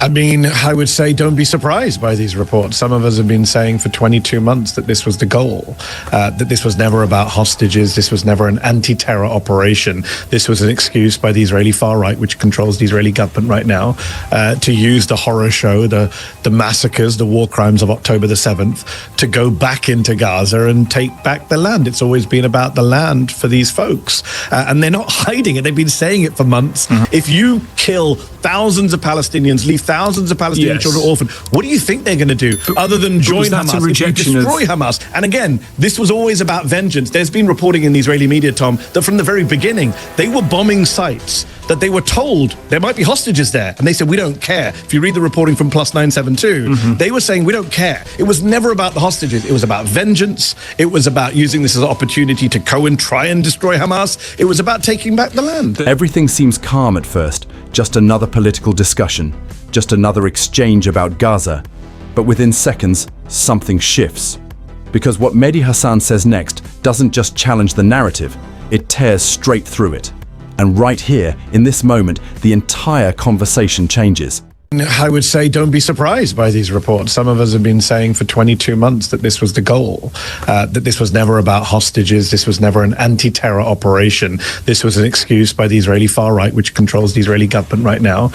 I mean, I would say don't be surprised by these reports. Some of us have been saying for 22 months that this was the goal, that this was never about hostages, this was never an anti-terror operation. This was an excuse by the Israeli far right, which controls the Israeli government right now, to use the horror show, the massacres, the war crimes of October the 7th, to go back into Gaza and take back the land. It's always been about the land for these folks. And they're not hiding it. They've been saying it for months. If you kill thousands of Palestinians, leave thousands of Palestinian children orphaned, what do you think they're going to do other than join Hamas, destroy Hamas? And again, this was always about vengeance. There's been reporting in the Israeli media, Tom, that from the very beginning, they were bombing sites that they were told there might be hostages there. And they said, we don't care. If you read the reporting from Plus 972, they were saying, we don't care. It was never about the hostages. It was about vengeance. It was about using this as an opportunity to go and try and destroy Hamas. It was about taking back the land. Everything seems calm at first, just another political discussion, just another exchange about Gaza. But within seconds, something shifts. Because what Mehdi Hasan says next doesn't just challenge the narrative, it tears straight through it. And right here, in this moment, the entire conversation changes. I would say don't be surprised by these reports. Some of us have been saying for 22 months that this was the goal, that this was never about hostages, this was never an anti-terror operation. This was an excuse by the Israeli far right, which controls the Israeli government right now,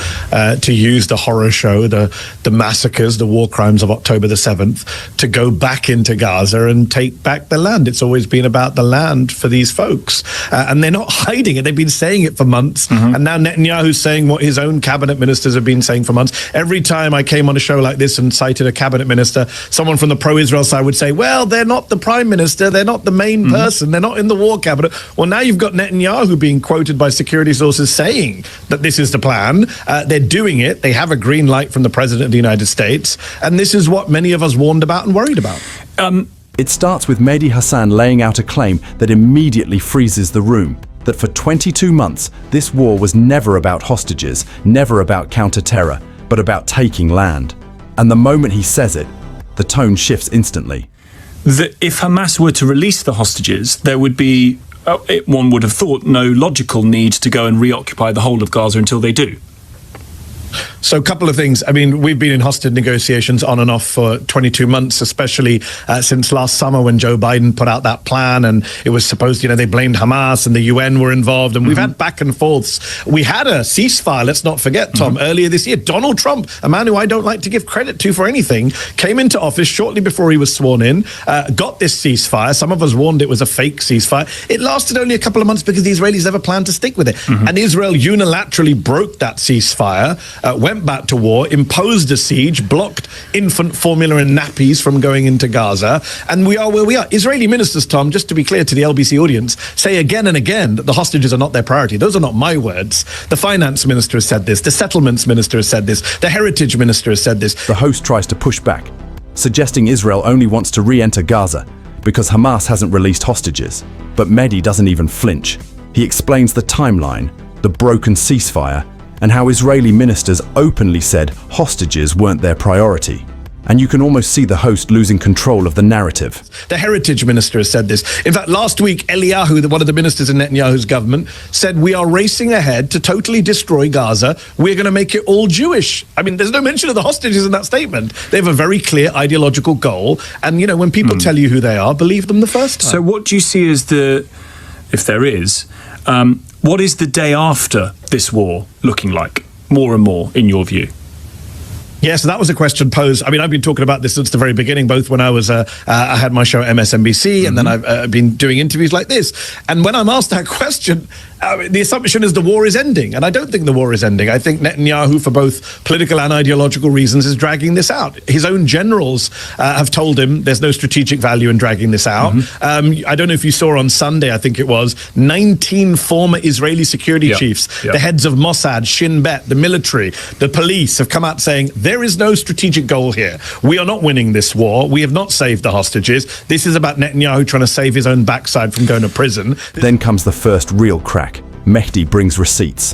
to use the horror show, the massacres, the war crimes of October the 7th, to go back into Gaza and take back the land. It's always been about the land for these folks. And they're not hiding it. They've been saying it for months. And now Netanyahu's saying what his own cabinet ministers have been saying for months. Every time I came on a show like this and cited a cabinet minister, someone from the pro-Israel side would say, well, they're not the prime minister, they're not the main person, they're not in the war cabinet. Well, now you've got Netanyahu being quoted by security sources saying that this is the plan. They're doing it. They have a green light from the president of the United States. And this is what many of us warned about and worried about. It starts with Mehdi Hasan laying out a claim that immediately freezes the room. That for 22 months, this war was never about hostages, never about counter-terror, but about taking land. And the moment he says it, the tone shifts instantly. That if Hamas were to release the hostages, there would be, one would have thought, no logical need to go and reoccupy the whole of Gaza until they do. So a couple of things. I mean, we've been in hostage negotiations on and off for 22 months, especially since last summer when Joe Biden put out that plan and it was supposed, they blamed Hamas and the UN were involved and we've had back and forths. We had a ceasefire, let's not forget, Tom, earlier this year. Donald Trump, a man who I don't like to give credit to for anything, came into office shortly before he was sworn in, got this ceasefire. Some of us warned it was a fake ceasefire. It lasted only a couple of months because the Israelis never planned to stick with it. And Israel unilaterally broke that ceasefire, went back to war, imposed a siege, blocked infant formula and nappies from going into Gaza, and we are where we are. Israeli ministers, Tom, just to be clear to the LBC audience, say again and again that the hostages are not their priority. Those are not my words. The finance minister has said this, the settlements minister has said this, the heritage minister has said this. The host tries to push back, suggesting Israel only wants to re-enter Gaza because Hamas hasn't released hostages. But Mehdi doesn't even flinch. He explains the timeline, the broken ceasefire, and how Israeli ministers openly said hostages weren't their priority. And you can almost see the host losing control of the narrative. The heritage minister has said this. In fact, last week, Eliyahu, one of the ministers in Netanyahu's government, said we are racing ahead to totally destroy Gaza. We're going to make it all Jewish. I mean, there's no mention of the hostages in that statement. They have a very clear ideological goal. And, when people tell you who they are, believe them the first time. So what do you see as if there is, what is the day after this war looking like, more and more, in your view? Yes, that was a question posed. I mean, I've been talking about this since the very beginning, both when I was, I had my show at MSNBC, and then I've been doing interviews like this. And when I'm asked that question, the assumption is the war is ending. And I don't think the war is ending. I think Netanyahu, for both political and ideological reasons, is dragging this out. His own generals have told him there's no strategic value in dragging this out. I don't know if you saw on Sunday, I think it was, 19 former Israeli security chiefs, the heads of Mossad, Shin Bet, the military, the police, have come out saying, there is no strategic goal here. We are not winning this war. We have not saved the hostages. This is about Netanyahu trying to save his own backside from going to prison. Then comes the first real crack. Mehdi brings receipts.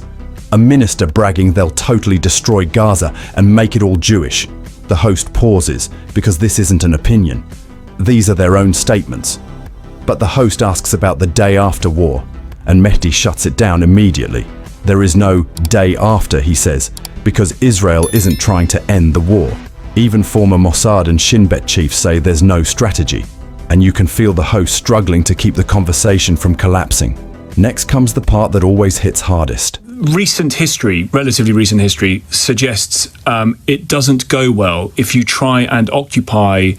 A minister bragging they'll totally destroy Gaza and make it all Jewish. The host pauses because this isn't an opinion. These are their own statements. But the host asks about the day after war, and Mehdi shuts it down immediately. There is no day after, he says. because Israel isn't trying to end the war. Even former Mossad and Shin Bet chiefs say there's no strategy, and you can feel the host struggling to keep the conversation from collapsing. Next comes the part that always hits hardest. Recent history, relatively recent history, suggests it doesn't go well if you try and occupy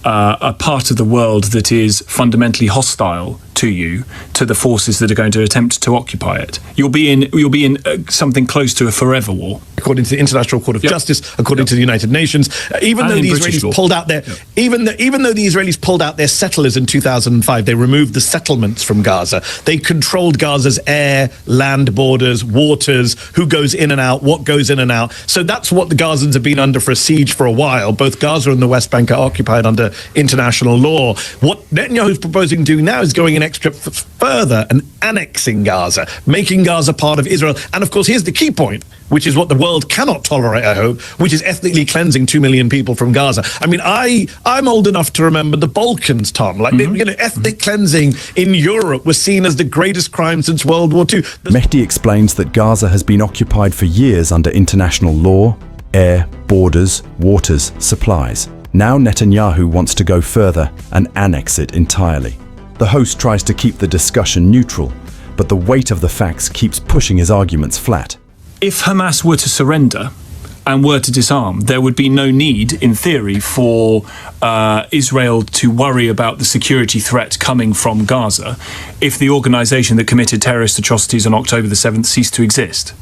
a part of the world that is fundamentally hostile to you, to the forces that are going to attempt to occupy it. You'll be in something close to a forever war. According to the International Court of Justice, according to the United Nations, even though the Israelis pulled out their, even though the Israelis pulled out their settlers in 2005, they removed the settlements from Gaza. They controlled Gaza's air, land borders, waters, who goes in and out, what goes in and out. So that's what the Gazans have been under for a siege for a while. Both Gaza and the West Bank are occupied under international law. What Netanyahu's proposing doing now is going an extra further and annexing Gaza, making Gaza part of Israel. And of course, here's the key point, which is what the world cannot tolerate, I hope, which is ethnically cleansing 2 million people from Gaza. I mean, I'm old enough to remember the Balkans, Tom. Like, ethnic cleansing in Europe was seen as the greatest crime since World War II. Mehdi explains that Gaza has been occupied for years under international law, air, borders, waters, supplies. Now Netanyahu wants to go further and annex it entirely. The host tries to keep the discussion neutral, but the weight of the facts keeps pushing his arguments flat. If Hamas were to surrender and were to disarm, there would be no need, in theory, for Israel to worry about the security threat coming from Gaza if the organisation that committed terrorist atrocities on October the 7th ceased to exist.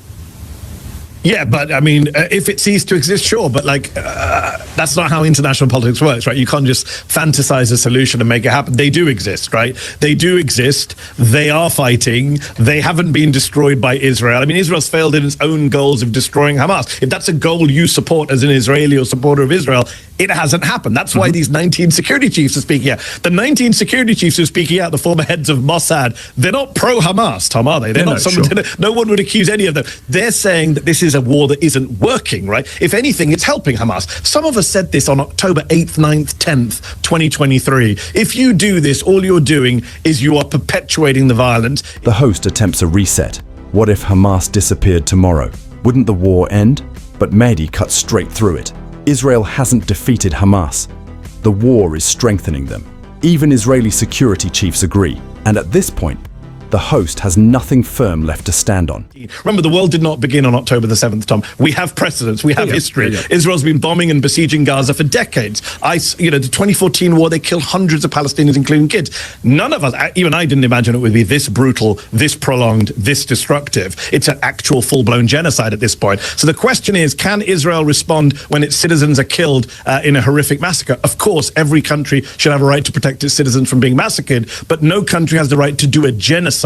Yeah, but I mean, if it ceased to exist, sure, but like, that's not how international politics works, right? You can't just fantasize a solution and make it happen. They do exist, right? They do exist. They are fighting. They haven't been destroyed by Israel. I mean, Israel's failed in its own goals of destroying Hamas. If that's a goal you support as an Israeli or supporter of Israel, it hasn't happened. That's why these 19 security chiefs are speaking out. The 19 security chiefs who are speaking out, the former heads of Mossad, they're not pro-Hamas, Tom, are they? They're not someone. Sure. No one would accuse any of them. They're saying that this is a war that isn't working, right? If anything, it's helping Hamas. Some of us said this on October 8th, 9th, 10th, 2023. If you do this, all you're doing is you are perpetuating the violence. The host attempts a reset. What if Hamas disappeared tomorrow? Wouldn't the war end? But Mehdi cuts straight through it. Israel hasn't defeated Hamas. The war is strengthening them. Even Israeli security chiefs agree. And at this point, the host has nothing firm left to stand on. Remember, the world did not begin on October the 7th, Tom. We have precedents. We have history. Israel's been bombing and besieging Gaza for decades. The 2014 war, they killed hundreds of Palestinians, including kids. None of us, even I didn't imagine it would be this brutal, this prolonged, this destructive. It's an actual full-blown genocide at this point. So the question is, can Israel respond when its citizens are killed in a horrific massacre? Of course, every country should have a right to protect its citizens from being massacred, but no country has the right to do a genocide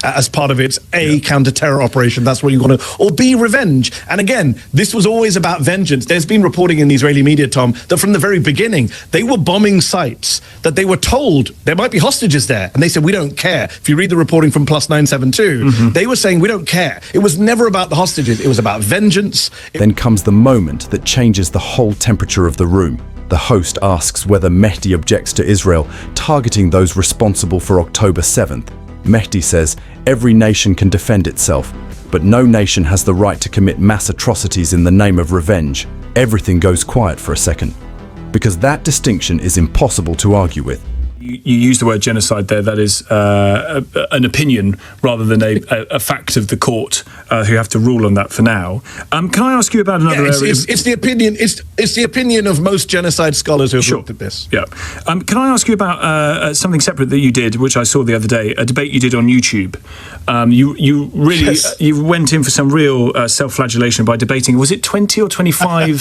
as part of its counter-terror operation. That's what you want to, or B, revenge. And again, this was always about vengeance. There's been reporting in the Israeli media, Tom, that from the very beginning, they were bombing sites that they were told there might be hostages there. And they said, we don't care. If you read the reporting from Plus 972, they were saying, we don't care. It was never about the hostages. It was about vengeance. Then comes the moment that changes the whole temperature of the room. The host asks whether Mehdi objects to Israel targeting those responsible for October 7th. Mehdi says every nation can defend itself, but no nation has the right to commit mass atrocities in the name of revenge. Everything goes quiet for a second, because that distinction is impossible to argue with. You use the word genocide there. That is an opinion rather than a fact of the court who have to rule on that for now. Can I ask you about another area? It's the opinion. It's the opinion of most genocide scholars who have looked at this. Yeah. Can I ask you about something separate that you did, which I saw the other day, a debate you did on YouTube? You really you went in for some real self-flagellation by debating. Was it 20 or 25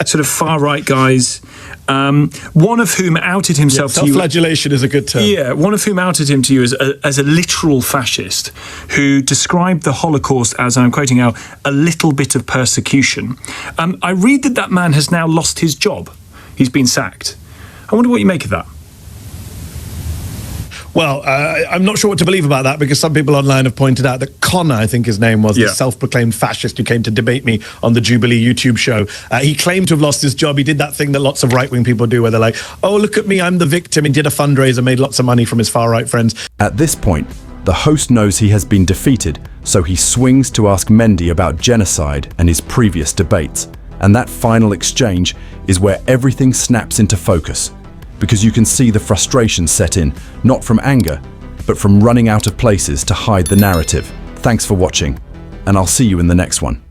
sort of far right guys? One of whom outed himself to you. Self-flagellation is a good term. Yeah, one of whom outed him to you as a literal fascist who described the Holocaust as, I'm quoting now, a little bit of persecution. I read that man has now lost his job. He's been sacked. I wonder what you make of that. Well, I'm not sure what to believe about that, because some people online have pointed out that Connor, I think his name was, the self-proclaimed fascist who came to debate me on the Jubilee YouTube show. He claimed to have lost his job. He did that thing that lots of right-wing people do where they're like, oh, look at me, I'm the victim. He did a fundraiser, made lots of money from his far-right friends. At this point, The host knows he has been defeated, so he swings to ask Mehdi about genocide and his previous debates. And that final exchange is where everything snaps into focus, because you can see the frustration set in, not from anger, but from running out of places to hide the narrative. Thanks for watching, and I'll see you in the next one.